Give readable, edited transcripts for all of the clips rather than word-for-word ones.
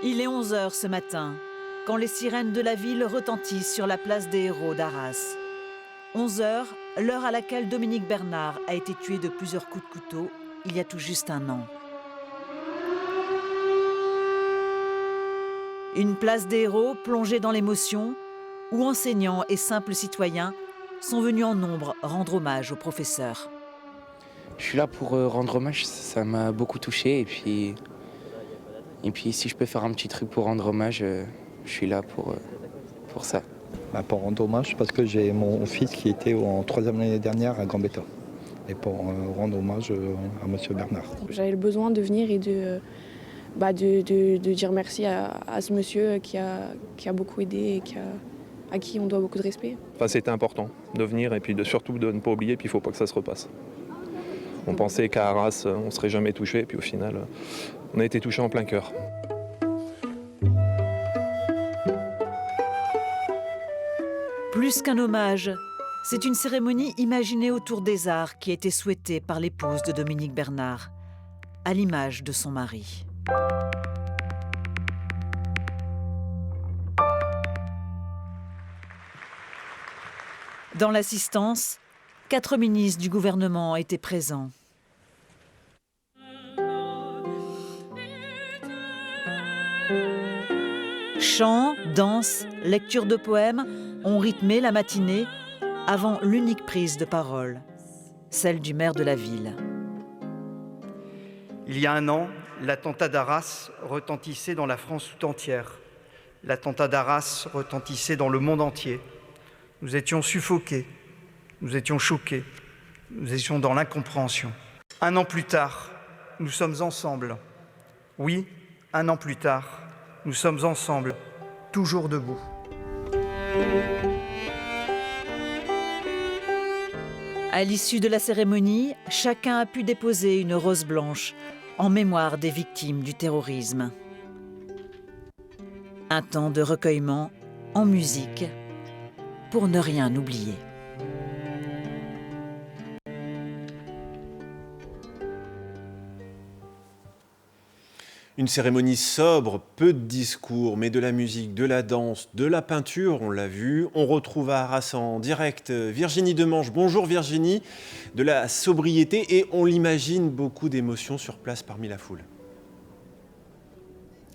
Il est 11 heures ce matin, quand les sirènes de la ville retentissent sur la place des héros d'Arras. 11 heures, l'heure à laquelle Dominique Bernard a été tué de plusieurs coups de couteau il y a tout juste un an. Une place des héros plongée dans l'émotion, où enseignants et simples citoyens sont venus en nombre rendre hommage au professeur. Je suis là pour rendre hommage, ça m'a beaucoup touché. Et puis si je peux faire un petit truc pour rendre hommage, je suis là pour ça. Pour rendre hommage, parce que j'ai mon fils qui était en 3e l'année dernière à Gambetta. Et pour rendre hommage à M. Bernard. J'avais le besoin de venir et de dire merci à ce monsieur qui a beaucoup aidé et à qui on doit beaucoup de respect. Enfin, c'était important de venir et puis surtout de ne pas oublier, puis il ne faut pas que ça se repasse. On pensait qu'à Arras, on ne serait jamais touché, et puis au final, on a été touché en plein cœur. Plus qu'un hommage, c'est une cérémonie imaginée autour des arts qui a été souhaitée par l'épouse de Dominique Bernard, à l'image de son mari. Dans l'assistance, 4 ministres du gouvernement étaient présents. Chants, danses, lecture de poèmes ont rythmé la matinée avant l'unique prise de parole, celle du maire de la ville. Il y a un an, l'attentat d'Arras retentissait dans la France tout entière. L'attentat d'Arras retentissait dans le monde entier. Nous étions suffoqués, nous étions choqués, nous étions dans l'incompréhension. Un an plus tard, nous sommes ensemble. Oui, un an plus tard, nous sommes ensemble, toujours debout. À l'issue de la cérémonie, chacun a pu déposer une rose blanche en mémoire des victimes du terrorisme. Un temps de recueillement en musique pour ne rien oublier. Une cérémonie sobre, peu de discours, mais de la musique, de la danse, de la peinture, on l'a vu. On retrouve à Arras en direct Virginie Demange. Bonjour Virginie, de la sobriété et on l'imagine beaucoup d'émotions sur place parmi la foule.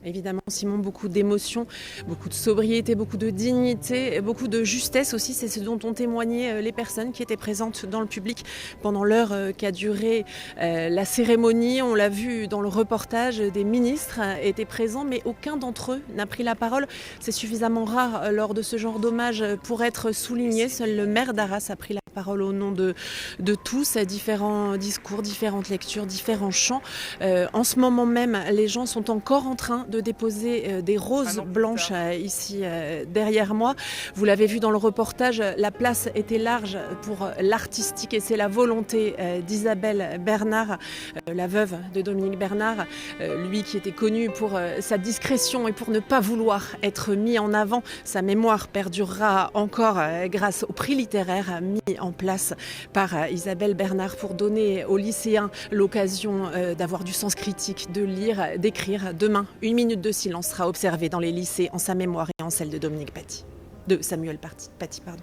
Évidemment, Simon, beaucoup d'émotions, beaucoup de sobriété, beaucoup de dignité, beaucoup de justesse aussi. C'est ce dont ont témoigné les personnes qui étaient présentes dans le public pendant l'heure qu'a duré la cérémonie. On l'a vu dans le reportage, des ministres étaient présents, mais aucun d'entre eux n'a pris la parole. C'est suffisamment rare lors de ce genre d'hommage pour être souligné. Seul le maire d'Arras a pris la parole au nom de tous, différents discours, différentes lectures, différents chants. En ce moment même, les gens sont encore en train de déposer des roses blanches ici derrière moi. Vous l'avez vu dans le reportage, la place était large pour l'artistique et c'est la volonté d'Isabelle Bernard, la veuve de Dominique Bernard, lui qui était connu pour sa discrétion et pour ne pas vouloir être mis en avant. Sa mémoire perdurera encore grâce au prix littéraire mis en place par Isabelle Bernard pour donner aux lycéens l'occasion d'avoir du sens critique, de lire, d'écrire. Demain, 1 minute de silence sera observée dans les lycées en sa mémoire et en celle de Dominique Paty, de Samuel Paty, pardon.